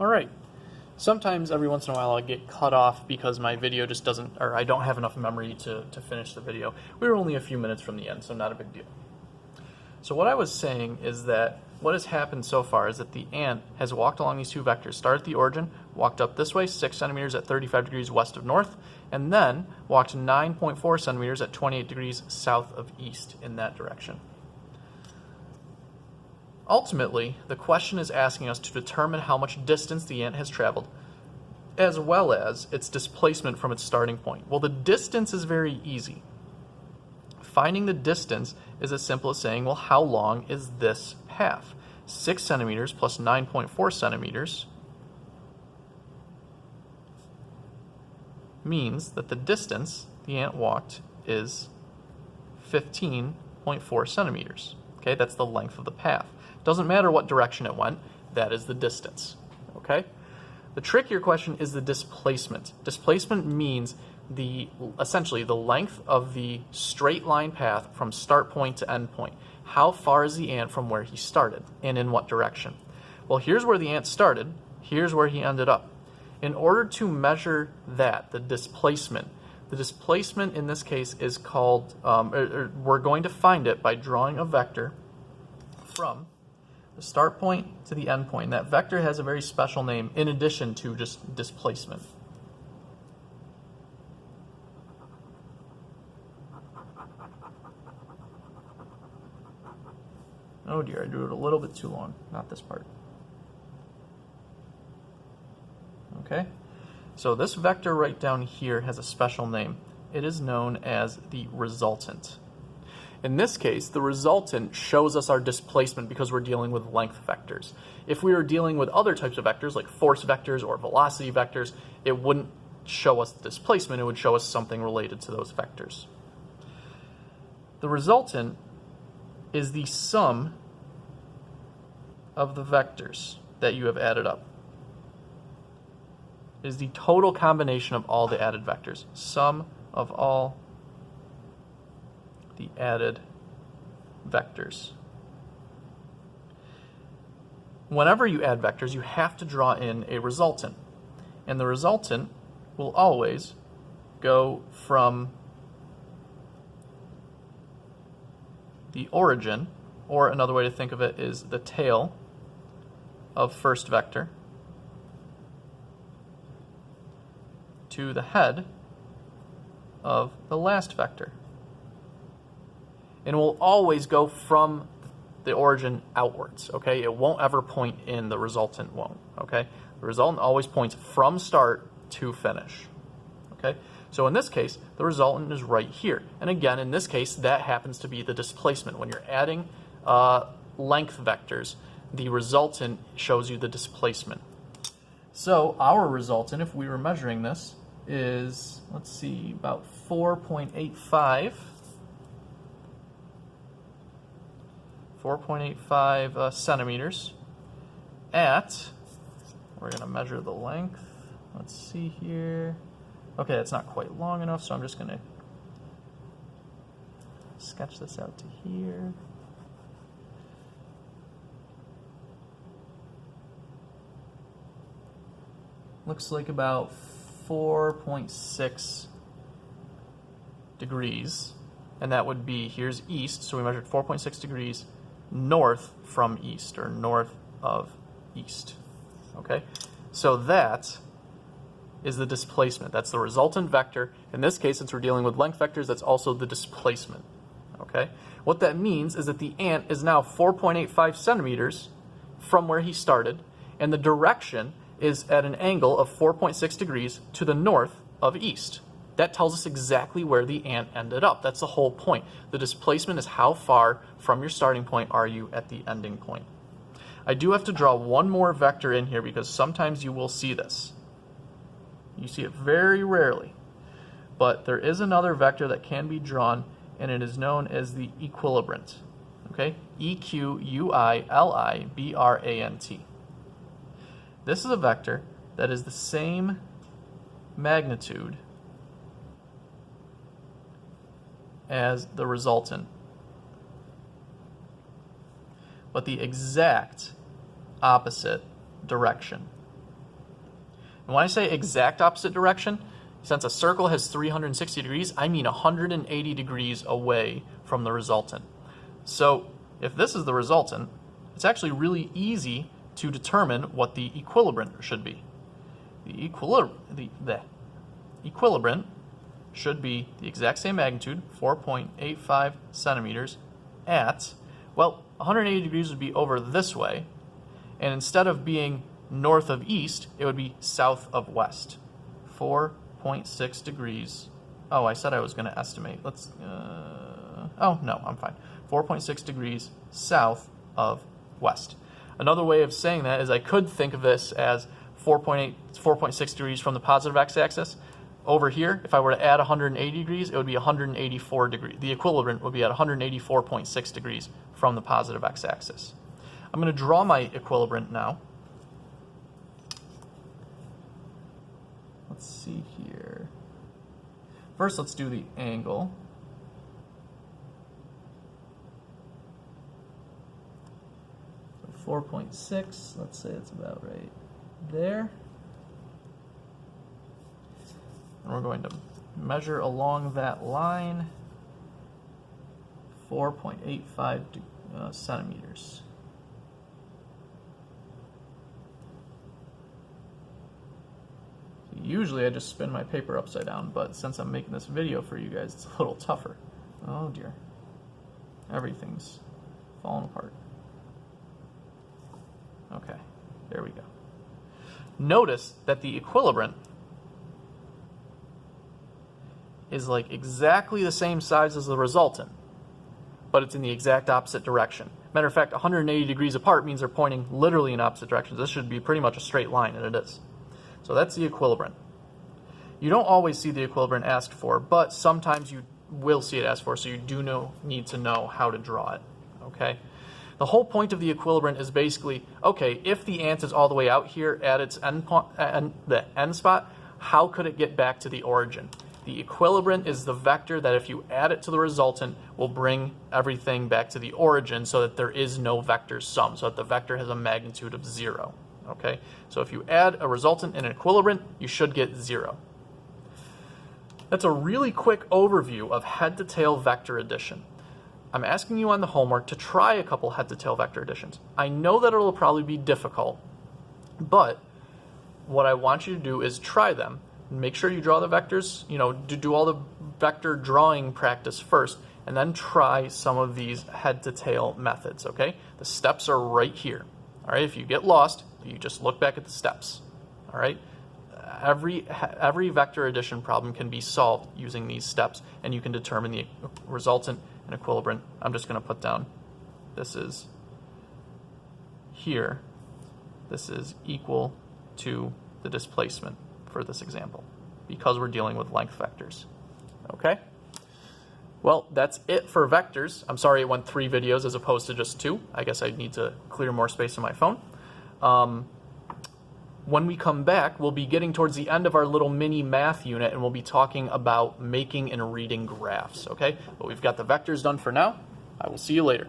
All right. Sometimes every once in a while I'll get cut off because my video just doesn't, or I don't have enough memory to finish the video. We were only a few minutes from the end, so not a big deal. So what I was saying is that what has happened so far is that the ant has walked along these two vectors, started at the origin, walked up this way, 6 centimeters at 35 degrees west of north, and then walked 9.4 centimeters at 28 degrees south of east in that direction. Ultimately, the question is asking us to determine how much distance the ant has traveled, as well as its displacement from its starting point. Well, the distance is very easy. Finding the distance is as simple as saying, well, how long is this path? 6 centimeters plus 9.4 centimeters means that the distance the ant walked is 15.4 centimeters. Okay, that's the length of the path. Doesn't matter what direction it went, that is the distance. Okay? The trickier question is the displacement. Displacement means essentially the length of the straight line path from start point to end point. How far is the ant from where he started and in what direction? Well, here's where the ant started, here's where he ended up. In order to measure that, the displacement in this case is called, we're going to find it by drawing a vector from the start point to the end point. And that vector has a very special name in addition to just displacement. Oh dear, I drew it a little bit too long, not this part. Okay, so this vector right down here has a special name. It is known as the resultant. In this case, the resultant shows us our displacement because we're dealing with length vectors. If we were dealing with other types of vectors, like force vectors or velocity vectors, it wouldn't show us the displacement, it would show us something related to those vectors. The resultant is the sum of the vectors that you have added up. It is the total combination of all the added vectors. Sum of all the added vectors. Whenever you add vectors, you have to draw in a resultant. And the resultant will always go from the origin, or another way to think of it is the tail of first vector, to the head of the last vector. And it will always go from the origin outwards, okay? It won't ever point in, the resultant won't, okay? The resultant always points from start to finish, okay? So in this case, the resultant is right here. And again, in this case, that happens to be the displacement. When you're adding length vectors, the resultant shows you the displacement. So our resultant, if we were measuring this, is, let's see, about 4.85 centimeters at, we're going to measure the length. Let's see here. Okay, that's not quite long enough, so I'm just going to sketch this out to here. Looks like about 4.6 degrees, and that would be, here's east, so we measured 4.6 degrees north from east, or north of east, okay? So that is the displacement. That's the resultant vector. In this case, since we're dealing with length vectors, that's also the displacement, okay? What that means is that the ant is now 4.85 centimeters from where he started, and the direction is at an angle of 4.6 degrees to the north of east. That tells us exactly where the ant ended up. That's the whole point. The displacement is how far from your starting point are you at the ending point. I do have to draw one more vector in here because sometimes you will see this. You see it very rarely. But there is another vector that can be drawn, and it is known as the equilibrant. Okay? E-Q-U-I-L-I-B-R-A-N-T. This is a vector that is the same magnitude as the resultant, but the exact opposite direction. And when I say exact opposite direction, since a circle has 360 degrees, I mean 180 degrees away from the resultant. So if this is the resultant, it's actually really easy to determine what the equilibrant should be. The equilibrant should be the exact same magnitude, 4.85 centimeters, at, well, 180 degrees would be over this way, and instead of being north of east, it would be south of west. 4.6 degrees. Oh, I said I was going to estimate. Let's, oh, no, I'm fine. 4.6 degrees south of west. Another way of saying that is I could think of this as 4.6 degrees from the positive x-axis. Over here, if I were to add 180 degrees, it would be 184 degrees. The equilibrant would be at 184.6 degrees from the positive x-axis. I'm going to draw my equilibrant now. Let's see here. First, let's do the angle. So 4.6, let's say it's about right there. And we're going to measure along that line 4.85 centimeters. Usually I just spin my paper upside down, but since I'm making this video for you guys, it's a little tougher. Oh dear. Everything's falling apart. Okay, there we go. Notice that the equilibrant is like exactly the same size as the resultant, but it's in the exact opposite direction. Matter of fact, 180 degrees apart means they're pointing literally in opposite directions. This should be pretty much a straight line, and it is. So that's the equilibrant. You don't always see the equilibrant asked for, but sometimes you will see it asked for, so you do need to know how to draw it. Okay? The whole point of the equilibrant is basically, okay, if the ant is all the way out here at its the end spot, how could it get back to the origin? The equilibrant is the vector that if you add it to the resultant will bring everything back to the origin so that there is no vector sum, so that the vector has a magnitude of 0. Okay? So if you add a resultant and an equilibrant, you should get 0. That's a really quick overview of head-to-tail vector addition. I'm asking you on the homework to try a couple head-to-tail vector additions. I know that it'll probably be difficult, but what I want you to do is try them. Make sure you draw the vectors, do all the vector drawing practice first, and then try some of these head-to-tail methods, okay? The steps are right here, all right? If you get lost, you just look back at the steps, all right? Every vector addition problem can be solved using these steps, and you can determine the resultant and equilibrant. I'm just going to put down, this is here, this is equal to the displacement for this example, because we're dealing with length vectors. Okay? Well, that's it for vectors. I'm sorry it went 3 videos as opposed to just 2. I guess I need to clear more space on my phone. When we come back, we'll be getting towards the end of our little mini math unit, and we'll be talking about making and reading graphs, okay? But we've got the vectors done for now. I will see you later.